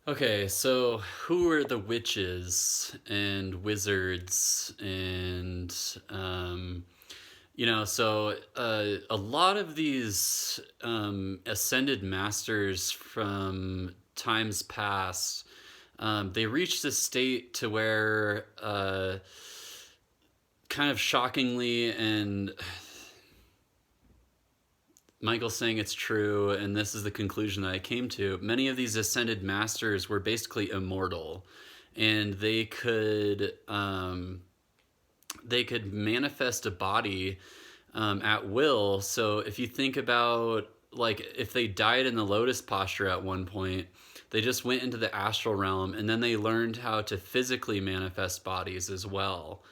Okay, so who are the witches and wizards and a lot of these ascended masters from times past, they reached a state to where kind of shockingly, and Michael's saying it's true, and this is the conclusion that I came to. Many of these ascended masters were basically immortal, and they could manifest a body at will. So if you think about, like, if they died in the lotus posture at one point, they just went into the astral realm, and then they learned how to physically manifest bodies as well.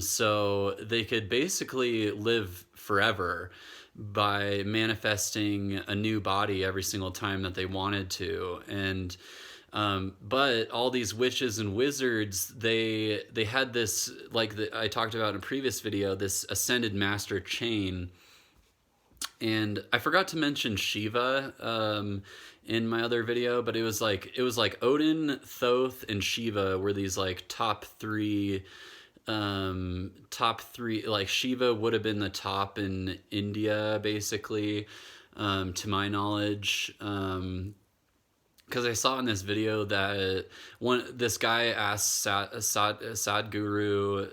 So they could basically live forever by manifesting a new body every single time that they wanted to. And but all these witches and wizards, they had this, I talked about in a previous video, this ascended master chain. And I forgot to mention Shiva in my other video, but it was like Odin, Thoth, and Shiva were these like top three. Like Shiva would have been the top in India, basically, to my knowledge. Because I saw in this video that this guy asked Sadhguru,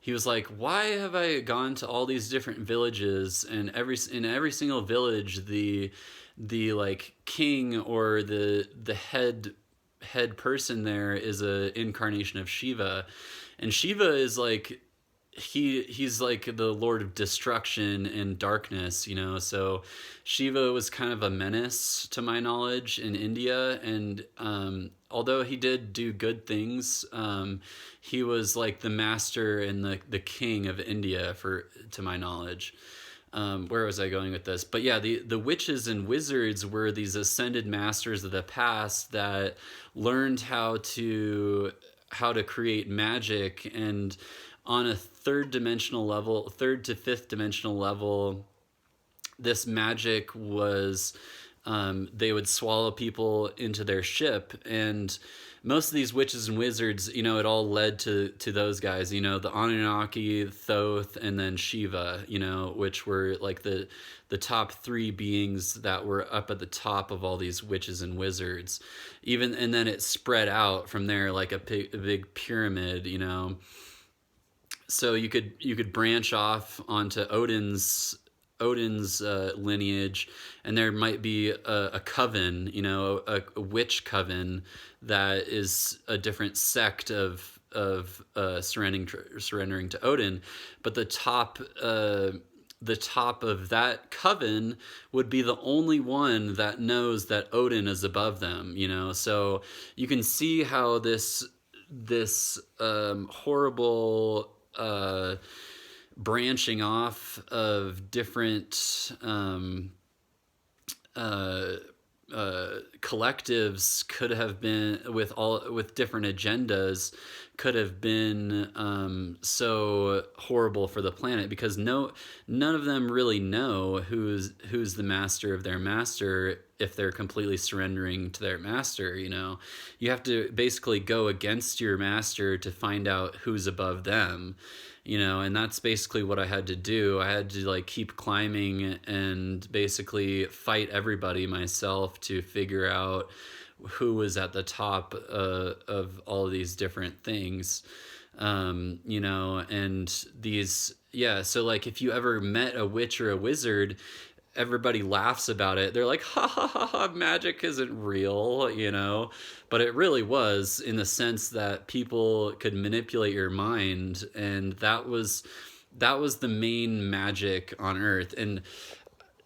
he was like, "Why have I gone to all these different villages, and in every single village, the like king or the head person there is a incarnation of Shiva, and Shiva is like he's like the lord of destruction and darkness, so Shiva was kind of a menace to my knowledge in India. And although he did do good things, he was like the master and the king of India, to my knowledge. Where was I going with this? But yeah, the witches and wizards were these ascended masters of the past that learned how to create magic. And on a third to fifth dimensional level, this magic was, they would swallow people into their ship. And most of these witches and wizards, it all led to those guys, the Anunnaki, Thoth, and then Shiva, which were like the top three beings that were up at the top of all these witches and wizards. And then it spread out from there like a big pyramid. So you could branch off onto Odin's lineage, and there might be a coven, a witch coven that is a different sect of surrendering to Odin. But the top of that coven would be the only one that knows that Odin is above them. So you can see how this horrible branching off of different collectives could have been, with different agendas, could have been so horrible for the planet, because none of them really know who's the master of their master if they're completely surrendering to their master. You have to basically go against your master to find out who's above them. And that's basically what I had to do. I had to like keep climbing and basically fight everybody myself to figure out who was at the top of all of these different things. And these, yeah, so like if you ever met a witch or a wizard, everybody laughs about it. They're like, ha ha ha ha, magic isn't real, But it really was, in the sense that people could manipulate your mind, and that was the main magic on Earth. And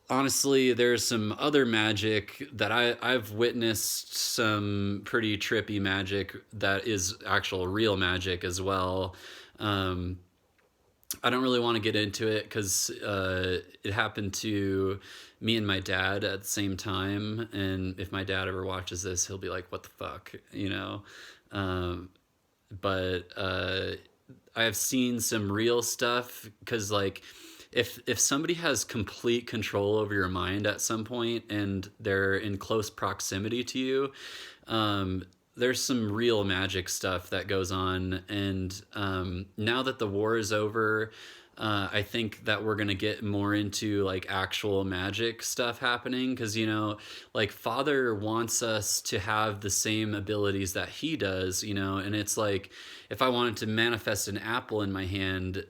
honestly, there's some other magic that I've witnessed, some pretty trippy magic that is actual real magic as well. I don't really want to get into it because it happened to me and my dad at the same time. And if my dad ever watches this, he'll be like, what the fuck, Um, but I have seen some real stuff, because like if somebody has complete control over your mind at some point and they're in close proximity to you, there's some real magic stuff that goes on. And now that the war is over, I think that we're gonna get more into like actual magic stuff happening, because like Father wants us to have the same abilities that he does, and it's like if I wanted to manifest an apple in my hand,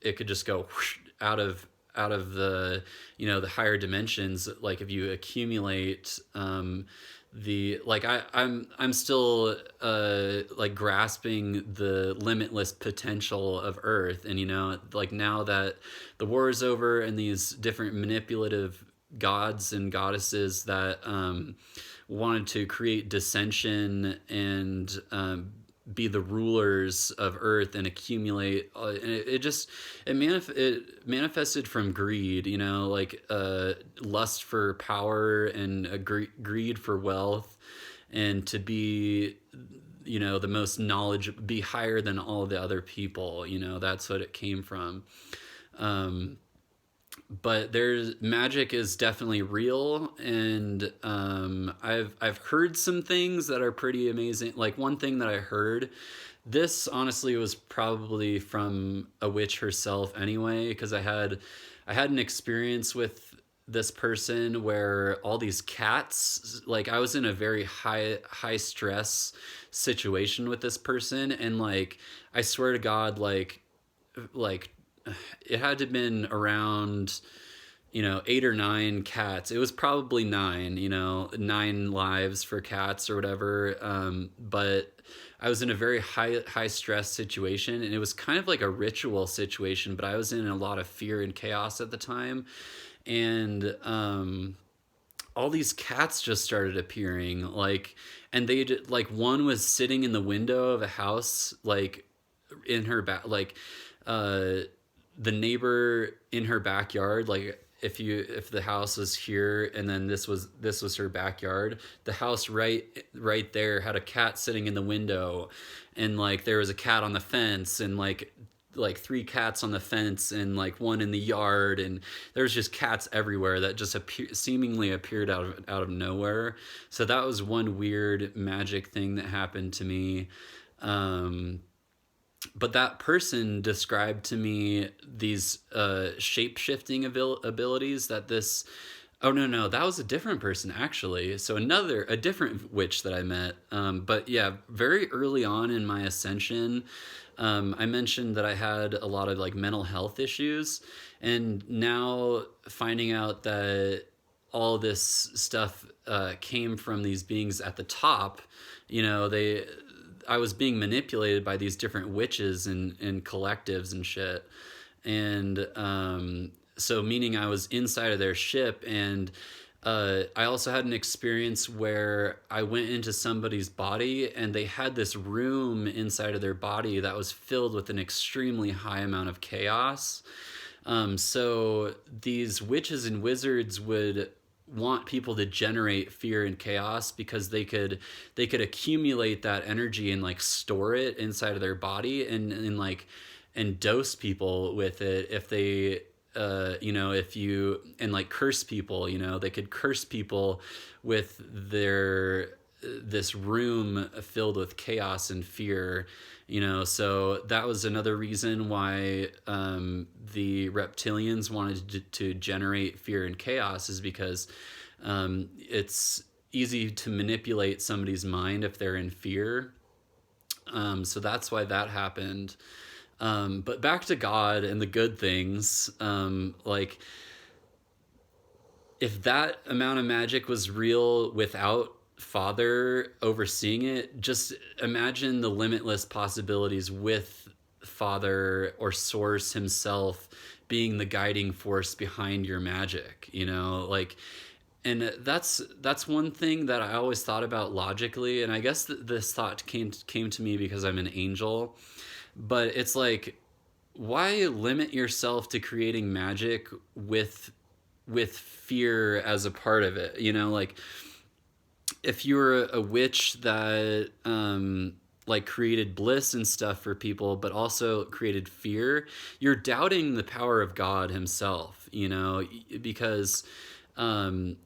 it could just go whoosh out of the the higher dimensions. Like if you accumulate the like I'm still like grasping the limitless potential of Earth, and like now that the war is over and these different manipulative gods and goddesses that wanted to create dissension and be the rulers of Earth and accumulate, and it manifested from greed, like lust for power and greed for wealth, and to be the most knowledge, be higher than all the other people. That's what it came from. But there's magic is definitely real, and I've heard some things that are pretty amazing. Like one thing that I heard, this honestly was probably from a witch herself anyway, because I had an experience with this person where all these cats, like I was in a very high stress situation with this person, and like I swear to God, like it had to have been around 8 or 9 cats. It was probably 9, 9 lives for cats or whatever. But I was in a very high stress situation, and it was kind of like a ritual situation, but I was in a lot of fear and chaos at the time. And all these cats just started appearing, and like one was sitting in the window of a house, like in her back, like the neighbor in her backyard, like if the house was here and then this was her backyard, the house right there had a cat sitting in the window, and like there was a cat on the fence, and like 3 cats on the fence, and like one in the yard, and there's just cats everywhere that just seemingly appeared out of nowhere. So that was one weird magic thing that happened to me. But that person described to me these shape-shifting abilities that this. Oh, no, that was a different person actually. So a different witch that I met. But yeah, very early on in my ascension, I mentioned that I had a lot of like mental health issues, and now finding out that all this stuff came from these beings at the top. I was being manipulated by these different witches and collectives and shit. And so meaning I was inside of their ship. And I also had an experience where I went into somebody's body, and they had this room inside of their body that was filled with an extremely high amount of chaos. So these witches and wizards would want people to generate fear and chaos, because they could accumulate that energy and like store it inside of their body, and dose people with it if they if you, and like curse people. They could curse people with this room filled with chaos and fear. So that was another reason why the reptilians wanted to generate fear and chaos, is because it's easy to manipulate somebody's mind if they're in fear. So that's why that happened. But back to God and the good things, like if that amount of magic was real without Father overseeing it, just imagine the limitless possibilities with Father or Source himself being the guiding force behind your magic. And that's one thing that I always thought about logically, and I guess this thought came to me because I'm an angel. But it's like, why limit yourself to creating magic with fear as a part of it? Like if you're a witch that like created bliss and stuff for people, but also created fear, you're doubting the power of God himself, you know, because um,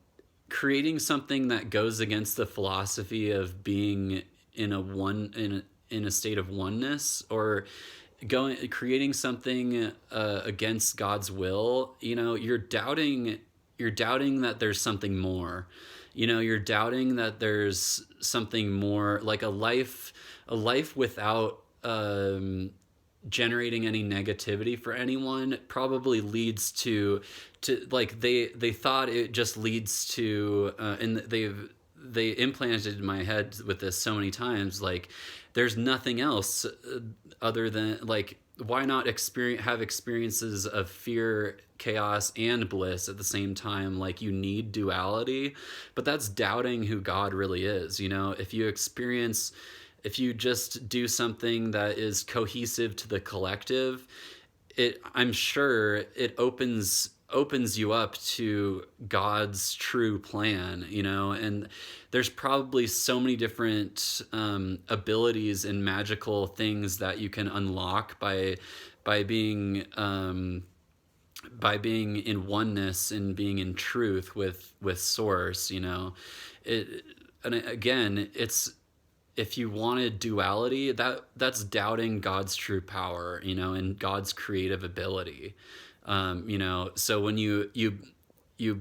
creating something that goes against the philosophy of being in a one in a state of oneness, or going creating something against God's will, you know, you're doubting that there's something more. You know, you're doubting that there's something more, like a life without generating any negativity for anyone probably leads to like they thought it just leads to and they implanted in my head with this so many times, like there's nothing else other than, like, why not have experiences of fear, chaos, and bliss at the same time? Like, you need duality, but that's doubting who God really is. You know, if you just do something that is cohesive to the collective, I'm sure it opens you up to God's true plan, you know. And there's probably so many different abilities and magical things that you can unlock by being by being in oneness and being in truth with source, you know. It And again, it's, if you wanted duality, that's doubting God's true power, you know, and God's creative ability. You know, so when you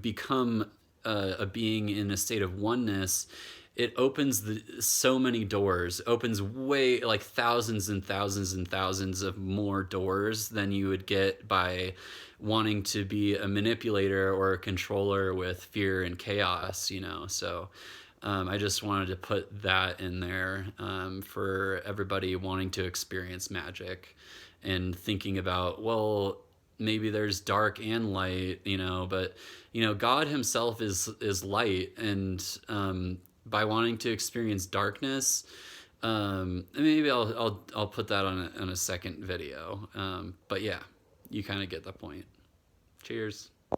become a being in a state of oneness, it opens so many doors, opens way, like thousands and thousands and thousands of more doors than you would get by wanting to be a manipulator or a controller with fear and chaos, you know. So I just wanted to put that in there for everybody wanting to experience magic and thinking about, well, maybe there's dark and light, you know, but, you know, God himself is light. And by wanting to experience darkness, maybe I'll put that on a second video. But yeah, you kind of get the point. Cheers.